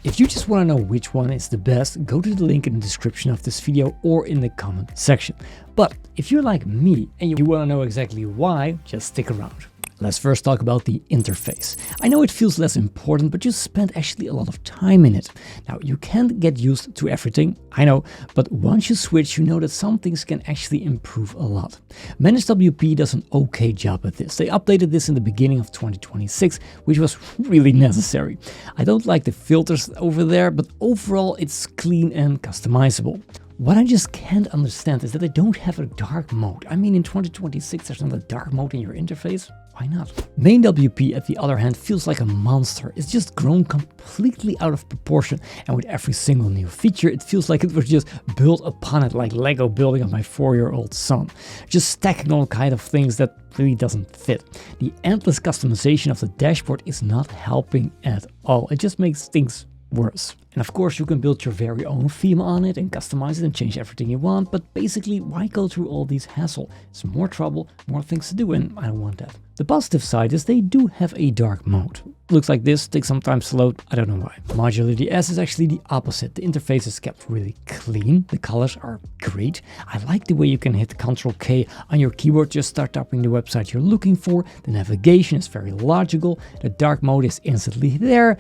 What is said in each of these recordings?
If you just want to know which one is the best, go to the link in the description of this video or in the comment section. But if you're like me and you want to know exactly why, just stick around. Let's first talk about the interface. I know it feels less important, but you spend actually a lot of time in it. Now, you can't get used to everything, I know, but once you switch, you know that some things can actually improve a lot. ManageWP does an okay job at this. They updated this in the beginning of 2026, which was really necessary. I don't like the filters over there, but overall it's clean and customizable. What I just can't understand is that they don't have a dark mode. I mean, in 2026, there's not a dark mode in your interface. Why not? MainWP, at the other hand, feels like a monster. It's just grown completely out of proportion. And with every single new feature, it feels like it was just built upon it, like Lego building on my 4-year-old son. Just stacking all kind of things that really doesn't fit. The endless customization of the dashboard is not helping at all. It just makes things worse. And of course, you can build your very own theme on it and customize it and change everything you want, but basically, why go through all these hassle? It's more trouble, more things to do, and I don't want that. The positive side is they do have a dark mode. Looks like this, takes some time to load, I don't know why. Modular DS is actually the opposite. The interface is kept really clean, the colors are great. I like the way you can hit Ctrl-K on your keyboard, just start typing the website you're looking for. The navigation is very logical, the dark mode is instantly there.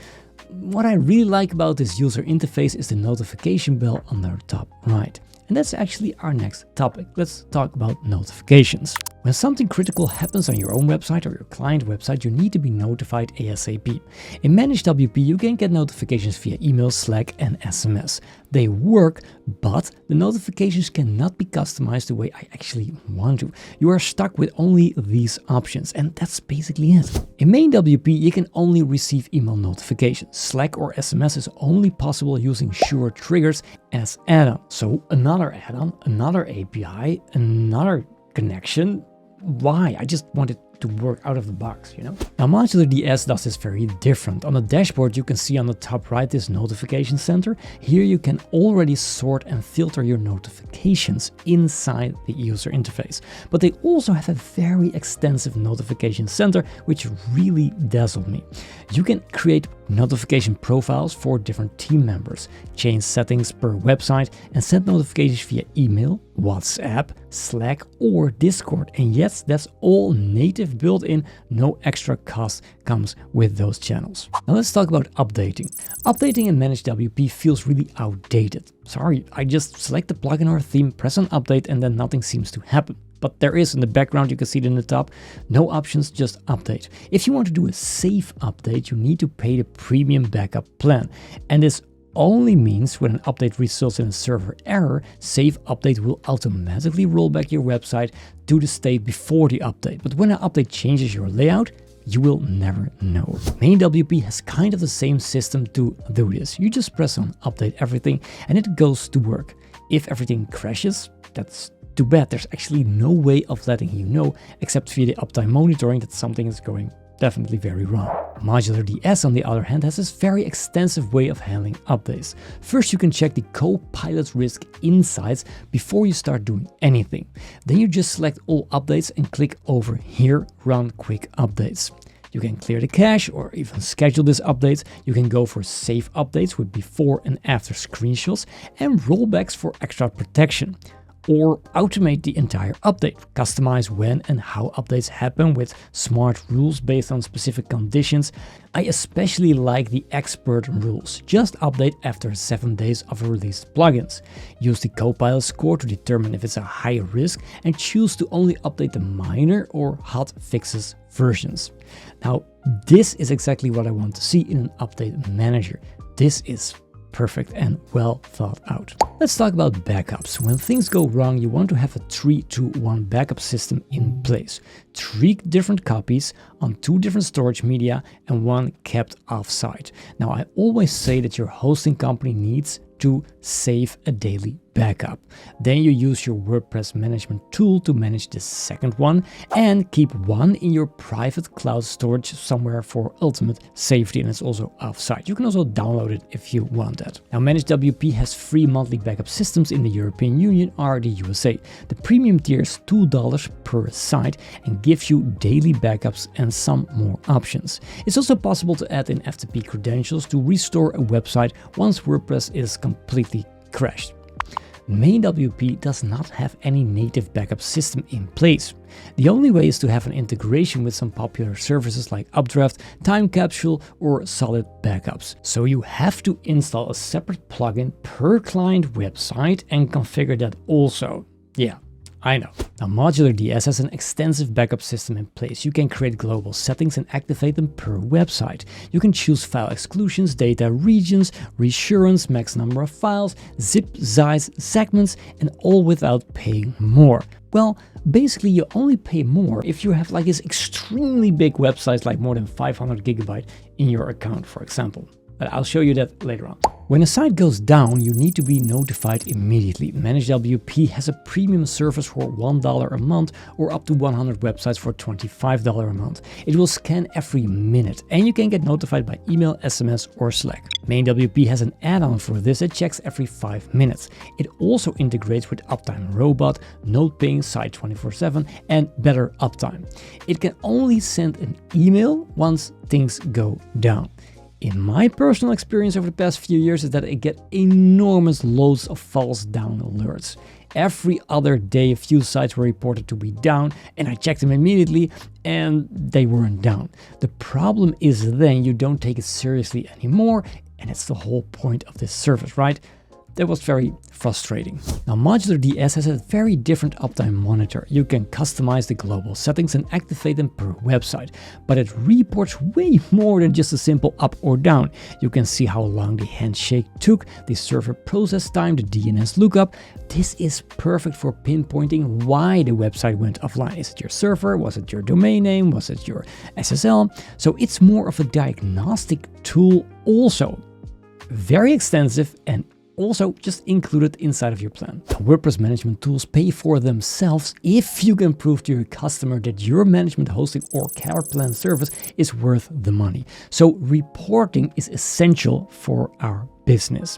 What I really like about this user interface is the notification bell on the top right. And that's actually our next topic. Let's talk about notifications. When something critical happens on your own website or your client website, you need to be notified ASAP. In ManageWP, you can get notifications via email, Slack, and SMS. They work, but the notifications cannot be customized the way I actually want to. You are stuck with only these options, and that's basically it. In MainWP, you can only receive email notifications. Slack or SMS is only possible using Sure Triggers as add-on. So another add-on, another API, another connection. Why? I just want it to work out of the box, you know? Now, Modular DS does this very different. On the dashboard, you can see on the top right this notification center. Here you can already sort and filter your notifications inside the user interface. But they also have a very extensive notification center, which really dazzled me. You can create notification profiles for different team members, change settings per website, and send notifications via email, WhatsApp, Slack, or Discord. And yes, that's all native built in, no extra cost comes with those channels. Now let's talk about updating. Updating in ManageWP feels really outdated. Sorry, I just select the plugin or theme, press on update, and then nothing seems to happen. But there is in the background, you can see it in the top, no options, just update. If you want to do a safe update, you need to pay the premium backup plan. And this only means when an update results in a server error, Save Update will automatically roll back your website to the state before the update. But when an update changes your layout, you will never know. MainWP has kind of the same system to do this. You just press on update everything and it goes to work. If everything crashes, that's too bad. There's actually no way of letting you know except via the Uptime Monitoring that something is going definitely very wrong. Modular DS, on the other hand, has this very extensive way of handling updates. First, you can check the Copilot risk insights before you start doing anything. Then you just select all updates and click over here, run quick updates. You can clear the cache or even schedule these updates. You can go for safe updates with before and after screenshots and rollbacks for extra protection. Or automate the entire update. Customize when and how updates happen with smart rules based on specific conditions. I especially like the expert rules. Just update after 7 days of released plugins. Use the Copilot score to determine if it's a high risk and choose to only update the minor or hot fixes versions. Now, this is exactly what I want to see in an update manager. This is perfect and well thought out. Let's talk about backups. When things go wrong, you want to have a 3-2-1 backup system in place. 3 different copies on 2 different storage media and 1 kept offsite. Now, I always say that your hosting company needs to save a daily backup. Then you use your WordPress management tool to manage the second one and keep one in your private cloud storage somewhere for ultimate safety, and it's also offsite. You can also download it if you want that. Now, ManageWP has free monthly backup systems in the European Union or the USA. The premium tier is $2 per site and gives you daily backups and some more options. It's also possible to add in FTP credentials to restore a website once WordPress is completely crashed. MainWP does not have any native backup system in place. The only way is to have an integration with some popular services like Updraft, Time Capsule, or Solid Backups. So you have to install a separate plugin per client website and configure that also. Yeah, I know. Now, Modular DS has an extensive backup system in place. You can create global settings and activate them per website. You can choose file exclusions, data regions, reassurance, max number of files, zip size, segments, and all without paying more. Well, basically you only pay more if you have like this extremely big websites like more than 500 gigabyte in your account, for example. But I'll show you that later on. When a site goes down, you need to be notified immediately. ManageWP has a premium service for $1 a month or up to 100 websites for $25 a month. It will scan every minute and you can get notified by email, SMS or Slack. MainWP has an add-on for this that checks every 5 minutes. It also integrates with Uptime Robot, NotePing, Site 24/7 and Better Uptime. It can only send an email once things go down. In my personal experience over the past few years is that I get enormous loads of false down alerts. Every other day a few sites were reported to be down and I checked them immediately and they weren't down. The problem is then you don't take it seriously anymore, and it's the whole point of this service, right? That was very frustrating. Now, Modular DS has a very different uptime monitor. You can customize the global settings and activate them per website, but it reports way more than just a simple up or down. You can see how long the handshake took, the server process time, the DNS lookup. This is perfect for pinpointing why the website went offline. Is it your server? Was it your domain name? Was it your SSL? So it's more of a diagnostic tool also. Very extensive and also just included inside of your plan. WordPress management tools pay for themselves if you can prove to your customer that your management hosting or care plan service is worth the money. So reporting is essential for our business.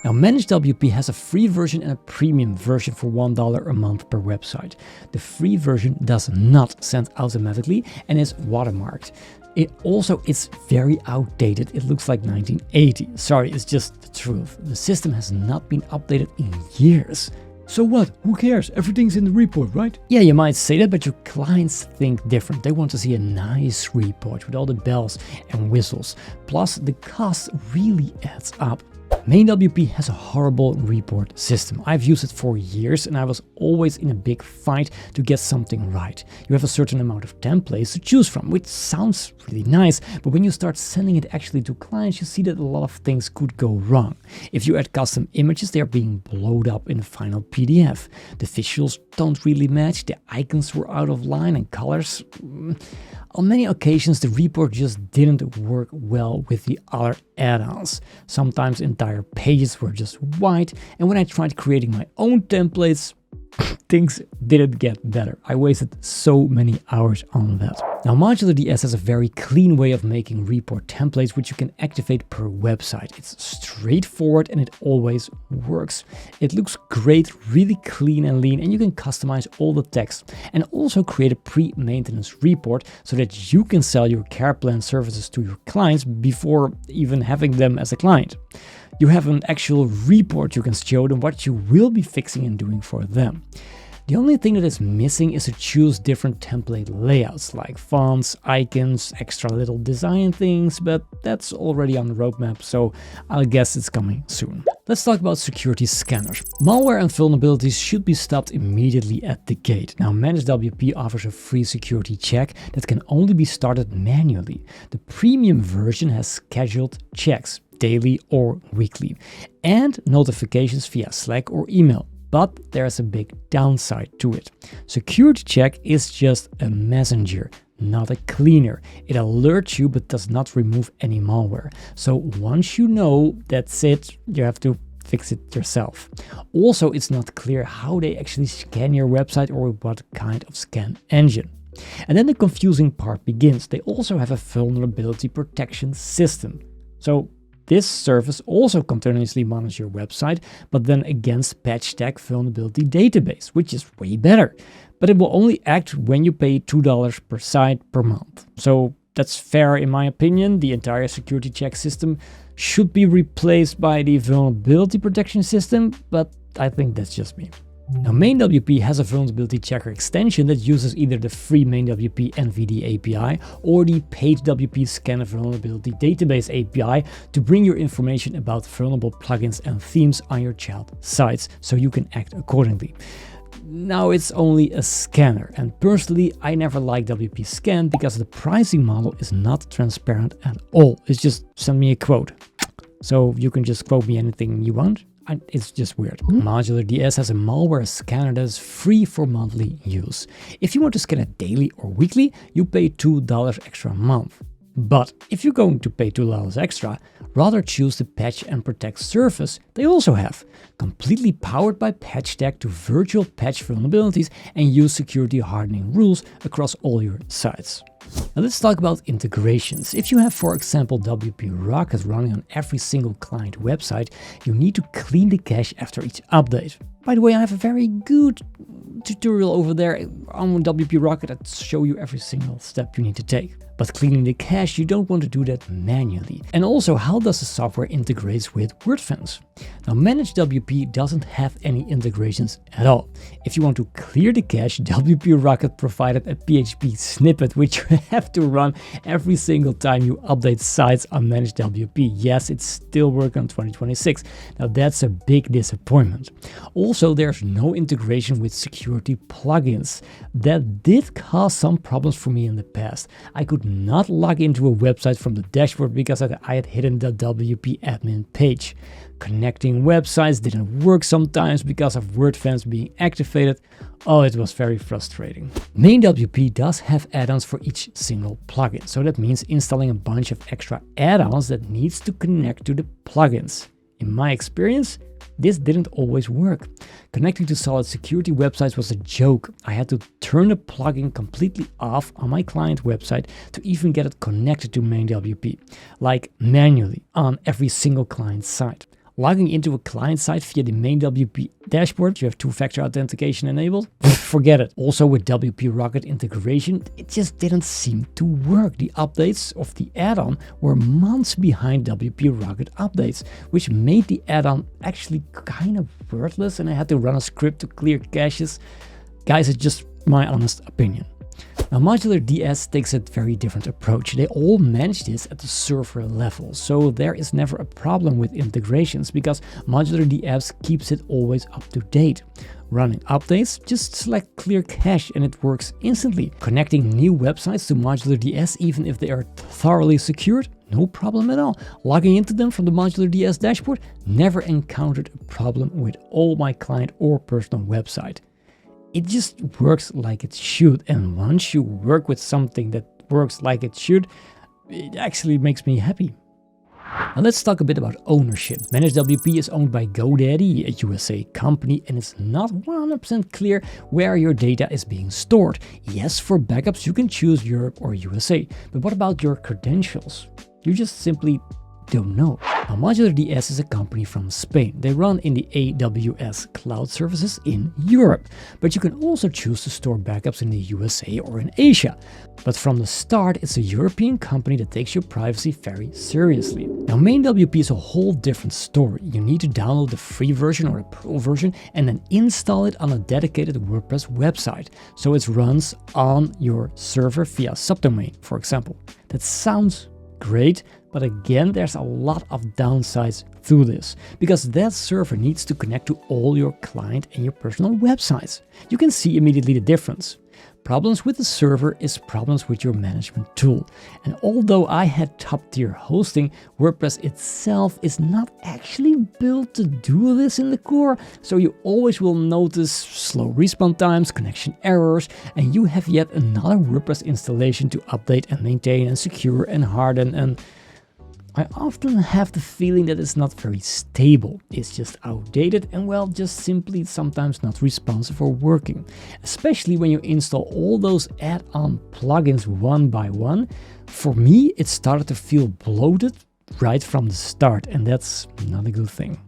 Now, ManageWP has a free version and a premium version for $1 a month per website. The free version does not send automatically and is watermarked. It also is very outdated. It looks like 1980. Sorry, it's just the truth. The system has not been updated in years. So what? Who cares? Everything's in the report, right? Yeah, you might say that, but your clients think different. They want to see a nice report with all the bells and whistles. Plus, the cost really adds up. MainWP has a horrible report system. I've used it for years and I was always in a big fight to get something right. You have a certain amount of templates to choose from, which sounds really nice, but when you start sending it actually to clients, you see that a lot of things could go wrong. If you add custom images, they are being blown up in the final PDF. The visuals don't really match, the icons were out of line and colors. On many occasions, the report just didn't work well with the other add-ons. Sometimes entire pages were just white, and when I tried creating my own templates, things didn't get better. I wasted so many hours on that. Now, Modular DS has a very clean way of making report templates, which you can activate per website. It's straightforward and it always works. It looks great, really clean and lean, and you can customize all the text and also create a pre-maintenance report so that you can sell your care plan services to your clients before even having them as a client. You have an actual report you can show them what you will be fixing and doing for them. The only thing that is missing is to choose different template layouts like fonts, icons, extra little design things, but that's already on the roadmap, so I guess it's coming soon. Let's talk about security scanners. Malware and vulnerabilities should be stopped immediately at the gate. Now, ManageWP offers a free security check that can only be started manually. The premium version has scheduled checks, daily or weekly, and notifications via Slack or email. But there's a big downside to it. Security check is just a messenger, not a cleaner. It alerts you but does not remove any malware. So once you know, that's it. You have to fix it yourself. Also, it's not clear how they actually scan your website or what kind of scan engine. And then the confusing part begins. They also have a vulnerability protection system. So this service also continuously monitors your website, but then against patch tag vulnerability database, which is way better. But it will only act when you pay $2 per site per month. So that's fair in my opinion. The entire security check system should be replaced by the vulnerability protection system, but I think that's just me. Now, MainWP has a vulnerability checker extension that uses either the free MainWP NVD API or the PageWP Scanner Vulnerability Database API to bring your information about vulnerable plugins and themes on your child sites so you can act accordingly. Now, it's only a scanner, and personally I never liked WP Scan because the pricing model is not transparent at all. It's just send me a quote. So you can just quote me anything you want. It's just weird. Modular DS has a malware scanner that is free for monthly use. If you want to scan it daily or weekly, you pay $2 extra a month. But if you're going to pay $2 extra, rather choose the Patch and Protect service they also have, completely powered by patch tag to virtual patch vulnerabilities and use security hardening rules across all your sites. Now let's talk about integrations. If you have, for example, WP Rocket running on every single client website, you need to clean the cache after each update. By the way, I have a very good tutorial over there on WP Rocket that shows you every single step you need to take. But cleaning the cache, you don't want to do that manually. And also, how does the software integrate with WordPress? Now, ManageWP doesn't have any integrations at all. If you want to clear the cache, WP Rocket provided a PHP snippet which you have to run every single time you update sites on ManageWP. Yes, it's still working on 2026. Now, that's a big disappointment. Also, there's no integration with security plugins. That did cause some problems for me in the past. I could not log into a website from the dashboard because I had hidden the WP admin page. Connecting websites didn't work sometimes because of WordFence being activated. Oh, it was very frustrating. MainWP does have add-ons for each single plugin. So that means installing a bunch of extra add-ons that needs to connect to the plugins. In my experience, this didn't always work. Connecting to solid security websites was a joke. I had to turn the plugin completely off on my client website to even get it connected to MainWP, like manually on every single client site. Logging into a client site via the MainWP dashboard, you have two-factor authentication enabled, forget it. Also with WP Rocket integration, it just didn't seem to work. The updates of the add-on were months behind WP Rocket updates, which made the add-on actually kind of worthless, and I had to run a script to clear caches. Guys, it's just my honest opinion. Now, Modular DS takes a very different approach. They all manage this at the server level, so there is never a problem with integrations because Modular DS keeps it always up to date. Running updates, just select clear cache and it works instantly. Connecting new websites to Modular DS, even if they are thoroughly secured, no problem at all. Logging into them from the Modular DS dashboard, never encountered a problem with all my client or personal website. It just works like it should, and once you work with something that works like it should, it actually makes me happy. Now let's talk a bit about ownership. ManageWP is owned by GoDaddy, a USA company, and it's not 100% clear where your data is being stored. Yes, for backups you can choose Europe or USA, but what about your credentials? You just simply don't know. Now, Modular DS is a company from Spain. They run in the AWS cloud services in Europe, but you can also choose to store backups in the USA or in Asia. But from the start, it's a European company that takes your privacy very seriously. Now, MainWP is a whole different story. You need to download the free version or the pro version and then install it on a dedicated WordPress website, so it runs on your server via subdomain, for example. That sounds great, but again, there's a lot of downsides to this, because that server needs to connect to all your client and your personal websites. You can see immediately the difference. Problems with the server is problems with your management tool. And although I had top tier hosting, WordPress itself is not actually built to do this in the core. So you always will notice slow response times, connection errors, and you have yet another WordPress installation to update and maintain and secure and harden, and I often have the feeling that it's not very stable. It's just outdated and, well, just simply sometimes not responsive or working. Especially when you install all those add-on plugins one by one. For me, it started to feel bloated right from the start, and that's not a good thing.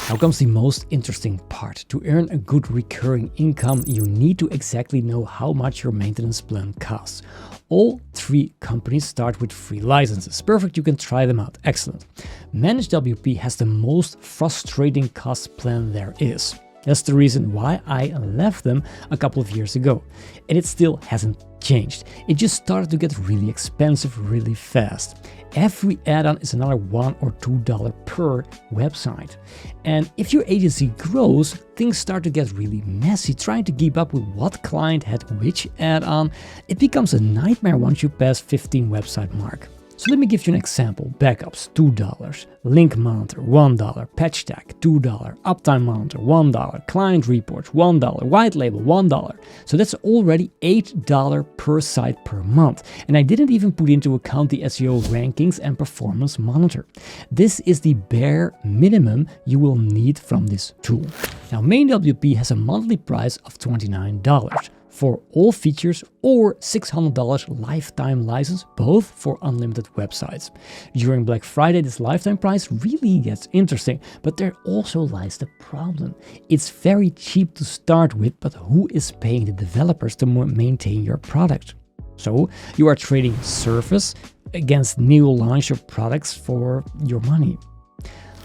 Now comes the most interesting part. To earn a good recurring income, you need to exactly know how much your maintenance plan costs. All 3 companies start with free licenses. Perfect, you can try them out. Excellent. ManageWP has the most frustrating cost plan there is. That's the reason why I left them a couple of years ago. And it still hasn't changed. It just started to get really expensive really fast. Every add-on is another $1 or $2 per website. And if your agency grows, things start to get really messy. Trying to keep up with what client had which add-on, it becomes a nightmare once you pass 15 website mark. So let me give you an example. Backups, $2. Link Monitor, $1. Patch Tag, $2. Uptime Monitor, $1. Client Reports, $1. White Label, $1. So that's already $8 per site per month. And I didn't even put into account the SEO rankings and performance monitor. This is the bare minimum you will need from this tool. Now, MainWP has a monthly price of $29. For all features, or $600 lifetime license, both for unlimited websites. During Black Friday, this lifetime price really gets interesting, but there also lies the problem. It's very cheap to start with, but who is paying the developers to maintain your product? So you are trading service against new launcher products for your money.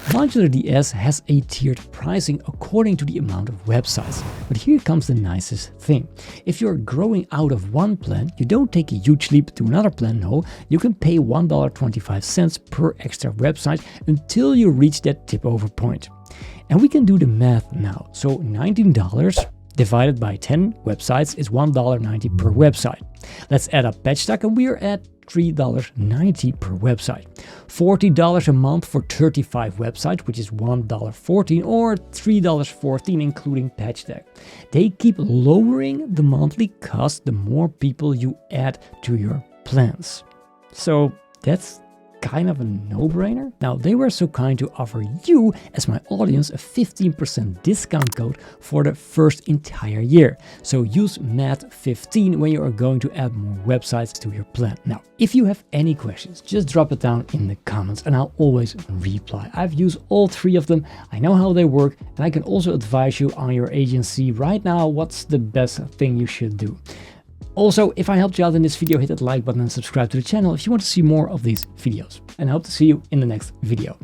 Modular DS has a tiered pricing according to the amount of websites. But here comes the nicest thing. If you're growing out of one plan, you don't take a huge leap to another plan, no. You can pay $1.25 per extra website until you reach that tip over point. And we can do the math now. So $19 divided by 10 websites is $1.90 per website. Let's add up Patch Tag and we're at $3.90 per website. $40 a month for 35 websites, which is $1.14 or $3.14 including Patch Tag. They keep lowering the monthly cost the more people you add to your plans. So that's kind of a no-brainer. Now, they were so kind to offer you, as my audience, a 15% discount code for the first entire year. So use MAD15 when you are going to add more websites to your plan. Now, if you have any questions, just drop it down in the comments and I'll always reply. I've used all 3 of them. I know how they work, and I can also advise you on your agency right now what's the best thing you should do. Also, if I helped you out in this video, hit that like button and subscribe to the channel if you want to see more of these videos. And I hope to see you in the next video.